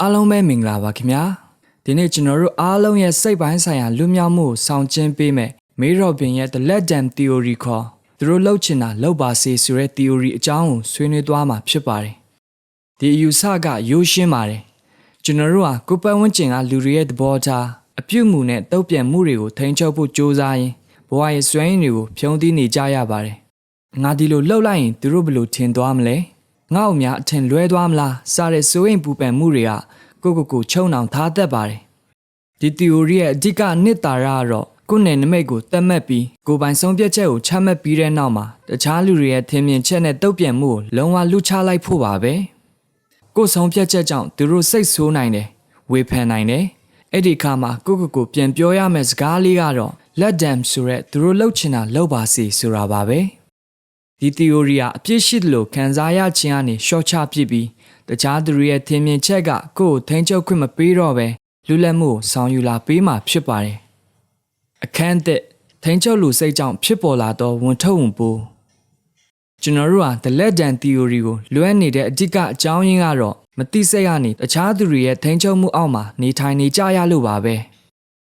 အားလုံးပဲမင်္ဂလာပါခင်ဗျာဒီနေ့ကျွန်တော်တို့အားလုံးရဲ့စိတ်ပိုင်းဆိုင်ရာလွတ်မြောက်မှုကိုဆောင်ကျဉ်ပေးမယ်မေရော့ဘင်ရဲ့ The Let Them Theory ခေါ်သူတို့လှုပ်ချင်တာလှုပ်ပါစေဆိုတဲ့ theory အကြောင်းကိုဆွေးနွေးသွားမှာဖြစ်ပါတယ်ဒီအယူဆကရိုးရှင်းပါတယ်ကျွန်တော်တို့ဟာကိုယ်ပတ်ဝန်းကျင်ကလူတွေရဲ့သဘောထားအပြုအမူနဲ့တုံ့ပြန်မှုတွေကိုထိန်းချုပ်ဖို့ကြိုးစားရင်းဘဝရဲ့စွမ်းရည်တွေကိုဖြုံးသိနေကြရပါတယ်ငါဒီလိုလှုပ်လိုက်ရင်သူတို့ဘယ်လိုထင်သွားမလဲငါ့အများအထင်လွဲသွားမလားစတဲ့စိုးရိမ်ပူပန်မှုတွေကကိုချုံနှောင်ထားတတ်ပါတယ်ဒီ theory ရဲ့အဓိကနှစ်သာရကတော့ကိုယ်နယ်နိမိတ်ကိုသတ်မှတ်ပြီးကိုယ်ပိုင်ဆုံးဖြတ်ချက်ကိုချမှတ်ပြီးတဲ့နောက်မှာတခြားလူတွေရဲ့ထင်မြင်ချက်နဲ့တုံ့ပြန်မှုကိုလုံးဝလူချလိုက်ဖို့ပါပဲကိုယ်ဆုံးဖြတ်ချက်ကြောင့်သူတို့စိတ်ဆိုးနိုင်တယ်ဝေဖန်နိုင်တယ်အဲ့ဒီအခါမှာကိုပြန်ပြောရမယ့်စကားလေးကတော့ let them ဆိုရက်သူတို့လှုပ်ချင်တာလှုပ်ပါစေဆိုတာပါပဲဒီ theory ကအပြည့်ရှိတယ်လို့ခံစားရခြင်းကနေရှော့ချပစ်ပြီးတခြားသူတွေရဲ့ထင်မြင်ချက်ကကိုယ်ကိုထိန်းချုပ်ခွင့်မပေးတော့ပဲလူလက်မှုကိုဆောင်ယူလာပေးမှဖြစ်ပါတယ်အခန်းသက်ထိန်းချုပ်လူစိတ်ကြောင့်ဖြစ်ပေါ်လာသောဝန်ထုတ်ဝန်ပိုးကျွန်တော်တို့ဟာ The Let Them Theory ကိုလွဲနေတဲ့အဓိကအကြောင်းရင်းကတော့မသိစိတ်ကနေတခြားသူတွေရဲ့ထိန်းချုပ်မှုအောက်မှာနေထိုင်နေကြရလို့ပါပဲ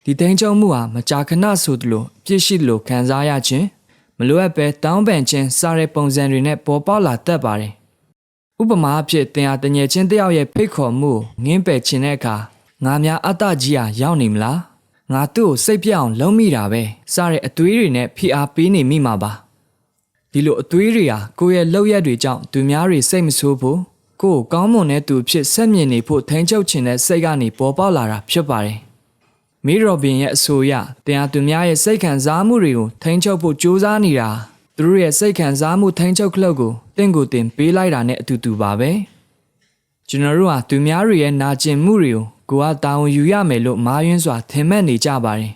ဒီထိန်းချုပ်မှုဟာမကြာခဏဆိုသလိုပြည့်ရှိသလိုခံစားရခြင်းမလိုအပ်ပဲတောင်းပန်ခြင်းစတဲ့ပုံစံတွေနဲ့ပေါ်ပေါက်လာတတ်ပါတယ်ဥပမာအဖြစ်တင်ဟာတငယ်ချင်းတယောက်ရဲ့ဖိတ်ခေါ်မှုငင်းပယ်ခြင်းတဲ့အခါငါများအတ္တကြီးဟာရောက်နေမလားငါသူ့ကိုစိတ်ပြအောင်လုံးမိတာပဲစတဲ့အသွေးတွေနဲ့ဖိအားပေးနေမိမှာပါဒီလိုအသွေးတွေဟာကိုယ့်ရဲ့လောက်ရက်တွေကြောင့်သူများတွေစိတ်မဆိုးဖို့ကိုယ့်ကိုကောင်းမွန်တဲ့သူဖြစ်ဆက်မြင်နေဖို့ထိန်းချုပ်ခြင်းတဲ့စိတ်ကနေပေါ်ပေါက်လာတာဖြစ်ပါတယ်မေရော့ဘင်ရဲ့အဆိုအရတင်ဟာသူများရဲ့စိတ်ခံစားမှုတွေကိုထိန်းချုပ်ဖို့ကြိုးစားနေတာသူတို့ရဲ့စိတ်ခံစားမှုထိန်းချုပ်ခလုတ်ကိုတင့်ကိုတင်ပေးလိုက်တာနဲ့အတူတူပါပဲကျွန်တော်တို့ဟာသူများတွေရဲ့နာကျင်မှုတွေကိုကိုယ်ကတာဝန်ယူရမယ်လို့မားယွင်းစွာထင်မှတ်နေကြပါတယ်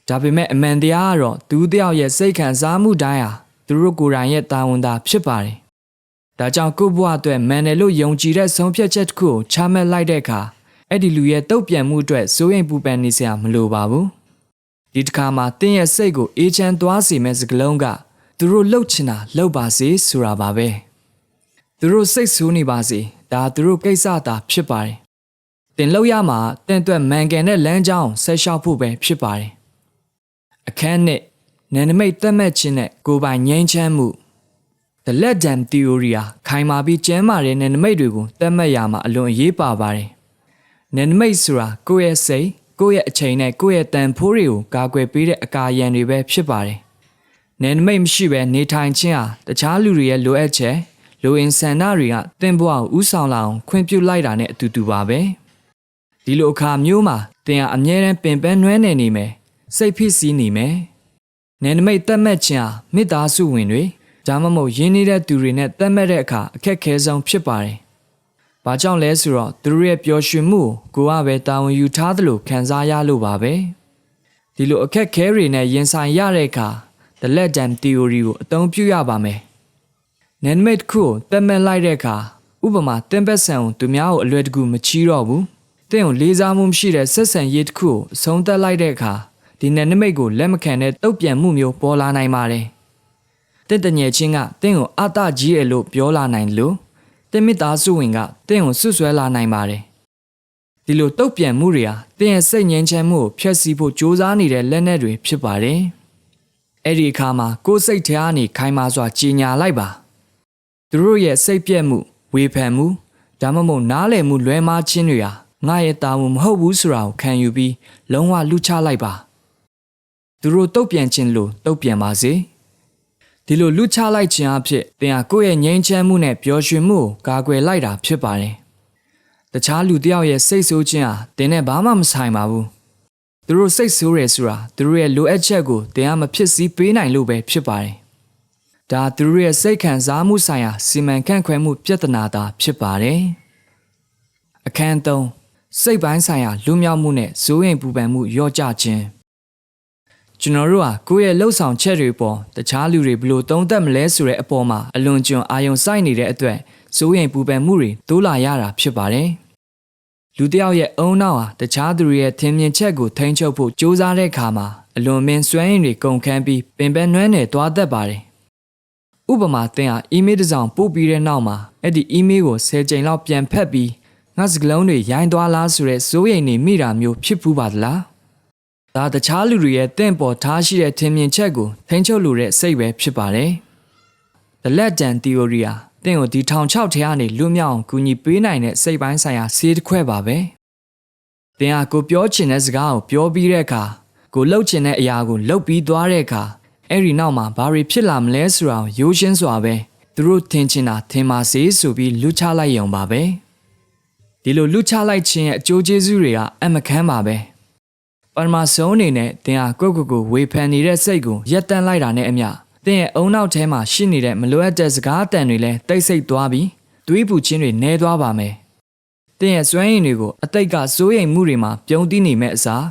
ဒါပေမဲ့အမှန်တရားကတော့သူတယောက်ရဲ့စိတ်ခံစားမှုတိုင်းဟာသူတို့ကိုယ်တိုင်ရဲ့တာဝန်သာဖြစ်ပါတယ်ဒါကြောင့်ကိုယ့်ဘဝအတွက်မှန်တယ်လို့ယုံကြည်တဲ့ဆုံးဖြတ်ချက်တစ်ခုကိုချမှတ်လိုက်တဲ့အခါအဲ့ဒီလူရဲ့တုံ့ပြန်မှုအတွက်စိုးရိမ်ပူပန်နေစရာမလိုပါဘူးဒီတစ်ခါမှာတင်းရဲ့စိတ်ကိုအေးချမ်းသွားစေမယ့်စကားလုံးကသူတို့လှုပ်ချင်တာလှုပ်ပါစေဆိုတာပါပဲသူတို့စိတ်ဆိုးနေပါစေဒါသူတို့ကိစ္စသာဖြစ်ပါတယ်တင်လှုပ်ရမှာတင့်အတွက်မှန်ကန်တဲ့လမ်းကြောင်းဆက်လျှောက်ဖို့ပဲဖြစ်ပါတယ်အခန်းနဲ့နယ်နိမိတ်သတ်မှတ်ခြင်းနဲ့ကိုယ်ပိုင်ငြိမ်းချမ်းမှု The Let Them Theory ဟာခိုင်မာပြီးကျန်းမာတဲ့နယ်နိမိတ်တွေကိုသတ်မှတ်ရမှာအလွန်အရေးပါပါတယ်နယ်နိမိတ်ဆိုတာကိုယ့်ရဲ့စိတ်ကိုယ့်ရဲ့အချိန်နဲ့ကိုယ့်ရဲ့တန်ဖိုးတွေကိုကာကွယ်ပေးတဲ့အကာအရံတွေပဲဖြစ်ပါတယ်နယ်နိမိတ်မရှိဘဲနေထိုင်ခြင်းဟာတခြားလူတွေရဲ့လိုအပ်ချက်လိုအင်ဆန္ဒတွေကတင့်ဘဝကိုဥဆောင်လာအောင်ခွင့်ပြုလိုက်တာနဲ့အတူတူပါပဲဒီလိုအခါမျိုးမှာတင်ဟာအမြဲတမ်းပင်ပန်းနွမ်းနယ်နေမယ်စိတ်ဖိစီးနေမယ်နယ်နိမိတ်သတ်မှတ်ခြင်းဟာမေတ္တာစုဝင်တွေဒါမှမဟုတ်ရင်းနှီးတဲ့သူတွေနဲ့သတ်မှတ်တဲ့အခါအခက်ခဲဆုံးဖြစ်ပါတယ်။ဘာကြောင့်လဲဆိုတော့သူတို့ရဲ့ပျော်ရွှင်မှုကိုကပဲတာဝန်ယူထားသလိုခံစားရလို့ပါပဲ။ဒီလိုအခက်ခဲတွေနဲ့ရင်ဆိုင်ရတဲ့အခါ The Let Them Theory ကိုအသုံးပြုရပါမယ်။နယ်နိမိတ်ကိုသတ်မှတ်လိုက်တဲ့အခါဥပမာတင်ပတ်ဆံကိုသူများကိုအလွယ်တကူမချီးတော့ဘူး။တင့်ကိုလေးစားမှုမရှိတဲ့ဆက်ဆံရေးတစ်ခုကိုအဆုံးသတ်လိုက်တဲ့အခါဒီနယ်နိမိတ်ကိုလက်မခံတဲ့တုံ့ပြန်မှုမျိုးပေါ်လာနိုင်ပါတယ်။တင့်တငယ်ချင်းကတင့်ကိုအတ္တကြီးရဲ့လို့ပြောလာနိုင်လို့တင့်မိသားစုဝင်ကတင့်ကိုဆွဆွဲလာနိုင်ပါတယ်။ဒီလိုတုံ့ပြန်မှုတွေဟာတင့်ရဲ့စိတ်ငြိမ်းချမ်းမှုကိုဖျက်ဆီးဖို့ကြိုးစားနေတဲ့လက်နက်တွေဖြစ်ပါတယ်။အဲ့ဒီအခါမှာကိုယ်စိတ်ထဲကနေခိုင်မာစွာကြီးညာလိုက်ပါ။သူတို့ရဲ့စိတ်ပြက်မှုဝေဖန်မှုဒါမှမဟုတ်နားလည်မှုလွဲမှားခြင်းတွေဟာငါရဲ့တာဝန်မဟုတ်ဘူးဆိုတာကိုခံယူပြီးလုံးဝလူချလိုက်ပါသူတို့တုတ်ပြန်ခြင်းလို့တုတ်ပြန်ပါစေဒီလိုလူချလိုက်ခြင်းအဖြစ်တင်ဟာကိုယ့်ရဲ့ငြိမ်းချမ်းမှုနဲ့ပျော်ရွှင်မှုကိုကာကွယ်လိုက်တာဖြစ်ပါတယ်တခြားလူတစ်ယောက်ရဲ့စိတ်ဆိုးခြင်းဟာတင်နဲ့ဘာမှမဆိုင်ပါဘူးသူတို့စိတ်ဆိုးရဲဆိုတာသူတို့ရဲ့လိုအပ်ချက်ကိုတင်ဟာမဖြစ်စည်းပေးနိုင်လို့ပဲဖြစ်ပါတယ်ဒါသူတို့ရဲ့စိတ်ခံစားမှုဆိုင်ရာစီမံခန့်ခွဲမှုပြဿနာသာဖြစ်ပါတယ်အခန်း3စိတ်ပိုင်းဆိုင်ရာလူမြောက်မှုနဲ့ဇိုးရင်ပူပန်မှုလျော့ကျခြင်းကျွန်တော်တို့ဟာကိုယ့်ရဲ့လှုပ်ဆောင်ချက်တွေပေါ်တခြားလူတွေဘယ်လိုသုံးသပ်မလဲဆိုတဲ့အပေါ်မှာအလွန်ကျွံအာရုံစိုက်နေတဲ့အတွက်ဇိုးရင်ပူပန်မှုတွေတိုးလာရတာဖြစ်ပါတယ်လူတစ်ယောက်ရဲ့အုံနောက်ဟာတခြားသူတွေရဲ့ထင်မြင်ချက်ကိုထိန်းချုပ်ဖို့ကြိုးစားတဲ့အခါမှာအလွန်မင်းစွမ်းရည်တွေကုန်ခန်းပြီးပင်ပန်းနွမ်းနယ်သွားတတ်ပါတယ်ဥပမာသင်ဟာအီးမေးလ်တစ်စောင်ပို့ပြီးတဲ့နောက်မှာအဲ့ဒီအီးမေးလ်ကို10ကြိမ်လောက်ပြန်ဖတ်ပြီး ငါစကလုံးတွေရိုင်းသွားလားဆိုတဲ့စိုးရိမ်နေမိတာမျိုးဖြစ်ဖူးပါသလားဒါတခြားလူတွေရဲ့တင့်ပေါ်ထားရှိတဲ့ထင်မြင်ချက်ကိုထိန်းချုပ်လိုတဲ့စိတ်ပဲဖြစ်ပါတယ် The Legend Theory ဟာတင့်ကိုဒီထောင်ချောက်ထဲကနေလွတ်မြောက်အောင်ကူညီပေးနိုင်တဲ့စိတ်ပိုင်းဆိုင်ရာဆေးတစ်ခွဲပါပဲတင်ဟာကိုပြောချင်တဲ့စကားကိုပြောပြီးတဲ့အခါကိုလှုပ်ချင်တဲ့အရာကိုလှုပ်ပြီးသွားတဲ့အခါအဲ့ဒီနောက်မှာဘာတွေဖြစ်လာမလဲဆိုတာကိုရိုးရှင်းစွာပဲသူတို့ထင်ချင်တာထင်ပါစေဆိုပြီးလူချလိုက်ရုံပါပဲဒီလိုလူချလိုက်ခြင်းရဲ့အကျိုးကျေးဇူးတွေကအမခန်းပါပဲပထမဆုံးအနေနဲ့တင်ဟာကိုဝေဖန်နေတဲ့စိတ်ကိုရက်တန်းလိုက်တာနဲ့အမျှတင်ရဲ့အုံနောက်ထဲမှာရှိနေတဲ့မလိုအပ်တဲ့စကားအတန်တွေလည်းတိတ်ဆိတ်သွားပြီးသွေးပူခြင်းတွေနည်းသွားပါမယ်တင်ရဲ့စွမ်းရည်တွေကိုအတိတ်ကစိုးရိမ်မှုတွေမှာပြုံးတီးနေမဲ့အစား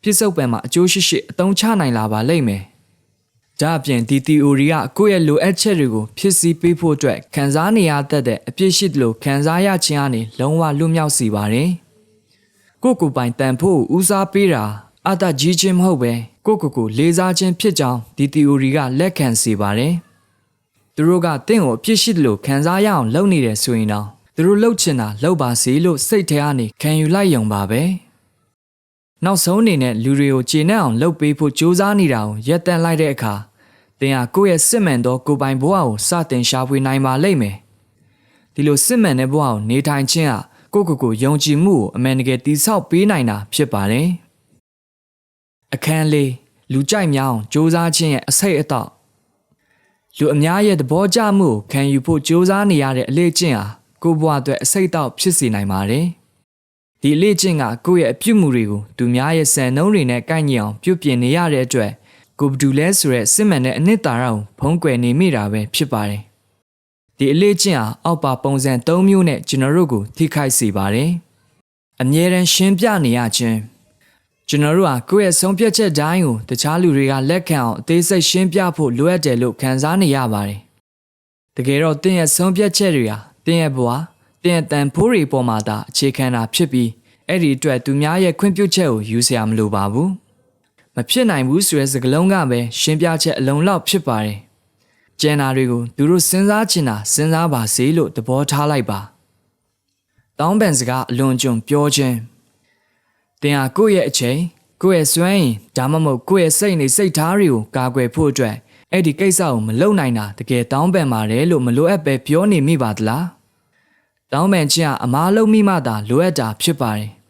ပြစ်စုံပံမှာအကျိုးရှိအသုံးချနိုင်လာပါလိမ့်မယ်ဒါအပြင်ဒီ theory ကကိုယ့်ရဲ့လိုအပ်ချက်တွေကိုဖြစ်စည်းပေးဖို့အတွက်ခံစားနေရတဲ့အပြစ်ရှိသလိုခံစားရခြင်းကနေလုံးဝလွတ်မြောက်စေပါတယ်ကိုပိုင်တန်ဖို့ဦးစားပေးတာအတကြီးခြင်းမဟုတ်ပဲကိုလေးစားခြင်းဖြစ်ကြောင်းဒီ theory ကလက်ခံစေပါတယ်သူတို့ကတင့်ကိုအပြစ်ရှိသလိုခံစားရအောင်လုပ်နေတယ်ဆိုရင်တော့သူတို့လှုပ်ချင်တာလှုပ်ပါစေလို့စိတ်ထဲကနေခံယူလိုက်ရုံပါပဲနောက်ဆုံးအနေနဲ့လူတွေကိုကျေနပ်အောင်လုပ်ပေးဖို့ကြိုးစားနေတာကိုရက်တန့်လိုက်တဲ့အခါတင်ဟာကိုယ့်ရဲ့စစ်မှန်သောကိုယ်ပိုင်ဘဝကိုစတင်ရှာဖွေနိုင်ပါလိမ့်မယ်ဒီလိုစစ်မှန်တဲ့ဘဝကိုနေထိုင်ခြင်းဟာကိုယုံကြည်မှုကိုအမှန်တကယ်တည်ဆောက်ပေးနိုင်တာဖြစ်ပါတယ်အခန်းလေးလူကြိုက်များအောင်စ조사ခြင်းရဲ့အစိတ်အတော့လူအများရဲ့သဘောကျမှုကိုခံယူဖို့စ조사နေရတဲ့အလေ့ကျင့်ဟာကိုယ့်ဘဝအတွက်အစိတ်အတော့ဖြစ်စေနိုင်ပါတယ်ဒီအလေ့ကျင့်ကကိုယ့်ရဲ့အပြုမှုတွေကိုသူများရဲ့စံနှုန်းတွေနဲ့ကိုက်ညီအောင်ပြုပြင်နေရတဲ့အတွက်ကိုဘဒူလဲဆိုတဲ့စစ်မှန်တဲ့အနှစ်သာရကိုဖုံးကွယ်နေမိတာပဲဖြစ်ပါတယ်ဒီအလေ့ကျင့်ဟာအောက်ပါပုံစံ၃မျိုးနဲ့ကျွန်တော်တို့ကိုထိခိုက်စေပါတယ်အမြဲတမ်းရှင်းပြနေရခြင်းကျွန်တော်တို့ဟာကိုယ့်ရဲ့ဆုံးဖြတ်ချက်တိုင်းကိုတခြားလူတွေကလက်ခံအောင်အသေးစိတ်ရှင်းပြဖို့လိုအပ်တယ်လို့ခံစားနေရပါတယ်တကယ်တော့သင်ရဲ့ဆုံးဖြတ်ချက်တွေဟာသင်ရဲ့ဘဝသင်ရဲ့တန်ဖိုးတွေပေါ်မှာသာအခြေခံတာဖြစ်ပြီးအဲ့ဒီအတွက်သူများရဲ့ခွင့်ပြုချက်ကိုယူစရာမလိုပါဘူးမဖြစ်နိုင်ဘူးဆိုတဲ့စကားလုံးကပဲရှင်းပြချက်အလုံးလောက်ဖြစ်ပါတယ်ကျန်တာတွေကိုသူတို့စဉ်းစားချင်တာစဉ်းစားပါစေလို့သဘောထားလိုက်ပါတောင်းပန်စကားအလွန်ကျွံပြောခြင်းတင်ဟာကိုယ့်ရဲ့အချိန်ကိုယ့်ရဲ့စွမ်းရည်ဒါမှမဟုတ်ကိုယ့်ရဲ့စိတ်နေစိတ်ထားတွေကိုကာကွယ်ဖို့အတွက်အဲ့ဒီကိစ္စကိုမလုပ်နိုင်တာတကယ်တောင်းပန်ပါတယ်လို့မလိုအပ်ပဲပြောနေမိပါသလားတောင်းပန်ခြင်းကအမားလုံးမိမှသာလိုအပ်တာဖြစ်ပါတယ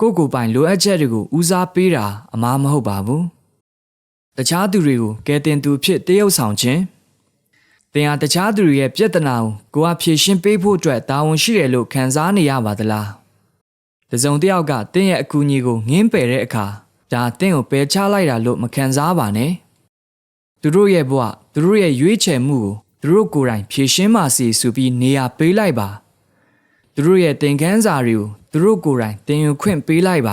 ်ကိုပိုင်လိုအပ်ချက်တွေကိုဦးစားပေးတာအမားမဟုတ်ပါဘူးတခြားသူတွေကိုကယ်တင်သူဖြစ်တရုပ်ဆောင်ခြင်းတင်ဟာတခြားသူတွေရဲ့ပြဿနာကိုဖြေရှင်းပေးဖို့အတွက်တာဝန်ရှိတယ်လို့ခံစားနေရပါသလားတစုံတစ်ယောက်ကတင်းရဲ့အကူအညီကိုငင်းပယ်တဲ့အခါဒါတင်းကိုပယ်ချလိုက်တာလို့မခံစားပါနဲ့သူတို့ရဲ့ဘဝသူတို့ရဲ့ရွေးချယ်မှုကိုသူတို့ကိုယ်တိုင်ဖြေရှင်းပါစီဆိုပြီးနေရာပေးလိုက်ပါသူတို့ရဲ့သင်ခန်းစာတွေကိုသူတို့ကိုယ်တိုင်သင်ယူခွင့်ပေးလိုက်ပ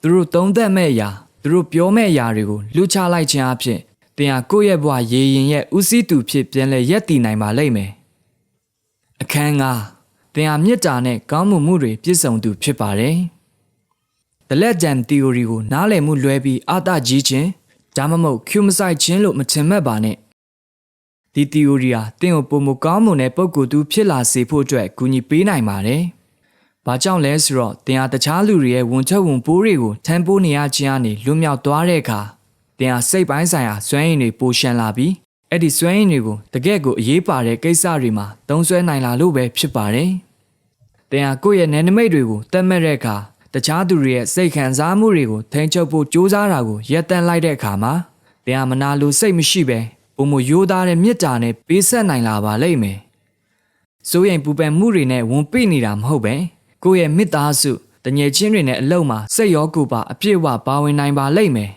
ါသူတို့သုံးသပ်မဲ့အရာသူတို့ပြောမဲ့အရာတွေကိုလူချလိုက်ခြင်းအဖြစ်တင်ဟာကိုယ့်ရဲ့ဘဝရေရင်ရဲ့ဦးစီးသူဖြစ်ပြန်လဲရက်တည်နိုင်ပါလိမ့်မယ်အခန်း၅တင်ဟာမေတ္တာနဲ့ကောင်းမှုတွေပြည့်စုံသူဖြစ်ပါတယ် The Legend Theory ကိုနားလည်မှုလွဲပြီးအာတကြီးခြင်းဒါမှမဟုတ် Q မဆိုင်ခြင်းလို့မထင်မှတ်ပါနဲ့ဒီ theory ဟာတင်ကိုပုံမကောင်းမှုနဲ့ပုံကူသူဖြစ်လာစေဖို့အတွက်ကူညီပေးနိုင်ပါတယ်။ဘာကြောင့်လဲဆိုတော့တင်ဟာတခြားလူတွေရဲ့ဝန်ထုတ်ဝန်ပိုးတွေကိုထမ်းပိုးနေရခြင်းကနေလွတ်မြောက်သွားတဲ့အခါတင်ဟာစိတ်ပိုင်းဆိုင်ရာစွမ်းရည်တွေပိုရှန်လာပြီးအဲ့ဒီစွမ်းရည်တွေကိုတကယ့်ကိုအရေးပါတဲ့ကိစ္စတွေမှာသုံးစွဲနိုင်လာလို့ပဲဖြစ်ပါတယ်။တင်ဟာကိုယ့်ရဲ့နယ်နိမိတ်တွေကိုတတ်မှတ်တဲ့အခါတခြားသူတွေရဲ့စိတ်ခံစားမှုတွေကိုထိန်းချုပ်ဖို့ကြိုးစားတာကိုရပ်တန့်လိုက်တဲ့အခါမှာတင်ဟာမနာလိုစိတ်မရှိပဲပုံမရိုးသားတဲ့မေတ္တာနဲ့ပေးဆက်နိုင်လာပါလိမ့်မယ်။စိုးရိမ်ပူပန်မှုတွေနဲ့ဝန်ပိနေတာမဟုတ်ပဲကိုယ့်ရဲ့မေတ္တာစုတငယ်ချင်းတွေနဲ့အလုံးမှာစိတ်ရောကိုယ်ပါအပြည့်အဝပါဝင်နိုင်ပါလိမ့်မယ်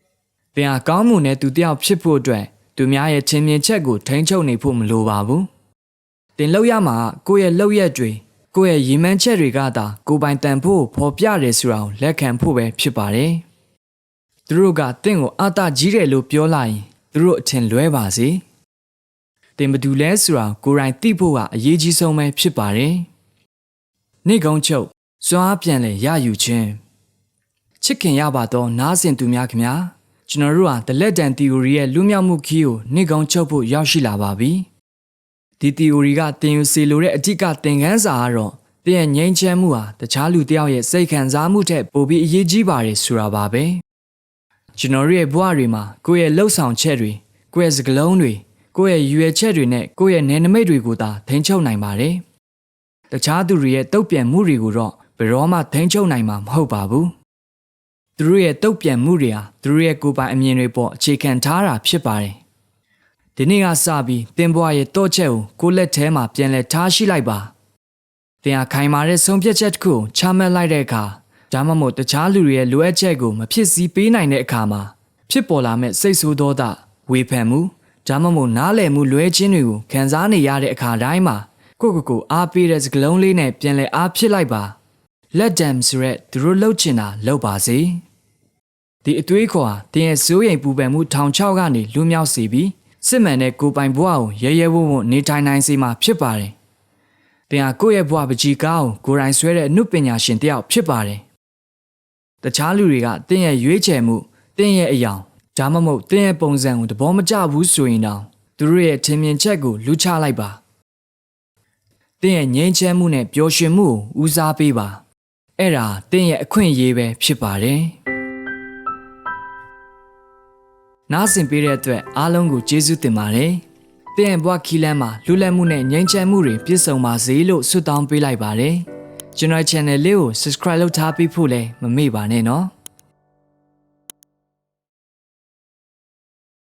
။တင်ဟာကောင်းမှုနဲ့သူတယောက်ဖြစ်ဖို့အတွက်သူများရဲ့ချင်းမြင်ချက်ကိုထိန်းချုပ်နေဖို့မလိုပါဘူး။တင်လောက်ရမှာကိုယ့်ရဲ့လောက်ရက်တွေကိုယ့်ရဲ့ရည်မှန်းချက်တွေကသာကိုယ်ပိုင်တန်ဖို့ဖော်ပြတယ်ဆိုတာကိုလက်ခံဖို့ပဲဖြစ်ပါတယ်။သူတို့ကတင့်ကိုအာတကြီးတယ်လို့ပြောလိုက်ရင်သူတို့အထင်လွဲပါစေ။တင်ဘသူလဲဆိုတာကိုယ်တိုင်သိဖို့ကအရေးကြီးဆုံးပဲဖြစ်ပါတယ်။နေ့ကုန်းချုပ်စွမ်းအားပြန်လဲရယူခြင်းချစ်ခင်ရပါတော့နားဆင်သူများခင်ဗျာကျွန်တော်တို့ဟာ The Legend Theory ရဲ့လွတ်မြောက်မှုခီးကိုနေ့ကုန်းချုပ်ဖို့ရောက်ရှိလာပါပြီ။ဒီ theory ကသင်ယူစေလိုတဲ့အဓိကသင်ခန်းစာကတော့သ သင်ရဲ့ငြိမ်းချမ်းမှုဟာတခြားလူတစ်ယောက်ရဲ့စိတ်ခံစားမှုထက်ပိုပြီးအရေးကြီးပါတယ်ဆိုတာပါပဲကျွန်တော်ရဲ့ဘဝတွေမှာကိုယ့်ရဲ့လှုပ်ဆောင်ချက်တွေကိုယ့်ရဲ့စကားလုံးတွေကိုယ့်ရဲ့ရွယ်ချက်တွေနဲ့ကိုယ့်ရဲ့နယ်နိမိတ်တွေကိုသာထိန်းချုပ်နိုင်ပါတယ်တခြားသူတွေရဲ့တုတ်ပြန်မှုတွေကိုတော့ဘယ်တော့မှထိန်းချုပ်နိုင်မှာမဟုတ်ပါဘူးသူတို့ရဲ့တုတ်ပြန်မှုတွေဟာသူတို့ရဲ့ကိုယ်ပိုင်အမြင်တွေပေါ်အခြေခံထားတာဖြစ်ပါတယ်ဒီနေ့ကစပြီးသင်ဘဝရဲ့တော့ချက်ကိုလက်ထဲမှာပြန်လဲထားရှိလိုက်ပါသင်ဟာခိုင်မာတဲ့ဆုံးဖြတ်ချက်တစ်ခုကိုချမှတ်လိုက်တဲ့အခါဒါမှမဟုတ်တခြားလူတွေရဲ့လိုအပ်ချက်ကိုမဖြစ်စည်းပေးနိုင်တဲ့အခါမှာဖြစ်ပေါ်လာမဲ့စိတ်ဆိုးသောတာဝေဖန်မှုဒါမှမဟုတ်နားလည်မှုလွဲခြင်းတွေကိုခံစားနေရတဲ့အခါတိုင်းမှာကိုအားပေးတဲ့စကားလုံးလေးနဲ့ပြန်လဲအားဖြစ်လိုက်ပါ Let them ဆိုရက်သူတို့လှုပ်ချင်တာလှုပ်ပါစေဒီအတွေးခေါ်ဟာသင်ရဲ့စိုးရိမ်ပူပန်မှုထောင်ချောက်ကနေလွတ်မြောက်စေပြီးစစ်မှန်တဲ့ကိုယ်ပိုင်ဘဝကိုရဲရဲဝံ့ဝံ့နေထိုင်နိုင်စေမှာဖြစ်ပါတယ်သင်ဟာကိုယ့်ရဲ့ဘဝပကြီးကားကိုကိုယ်တိုင်ဆွဲတဲ့အမှုပညာရှင်တစ်ယောက်ဖြစ်ပါတယ်တခြားလူတွေကသင်ရဲ့ရွေးချယ်မှုသင်ရဲ့အယောင်ဒါမှမဟုတ်သင်ရဲ့ပုံစံကိုသဘောမကျဘူးဆိုရင်တော့သူတို့ရဲ့ထင်မြင်ချက်ကိုလူချလိုက်ပါသင်ရဲ့ငြိမ်းချမ်းမှုနဲ့ပျော်ရွှင်မှုကိုဦးစားပေးပါအဲ့ဒါသင်ရဲ့အခွင့်အရေးပဲဖြစ်ပါတယ်နားဆင်ပေးတဲ့အတွက်အားလုံးကိုကျေးဇူးတင်ပါတယ်သင်ရဲ့ဘဝခီးလမ်းမှာလူလက်မှုနဲ့ငြိမ်းချမ်းမှုတွေပြည့်စုံပါစေလို့ဆုတောင်းပေးလိုက်ပါတယ်ကျွန်တော် channel လေးကို subscribe လုပ်ထားပြီးဖို့လည်းမမေ့ပါနဲ့နော်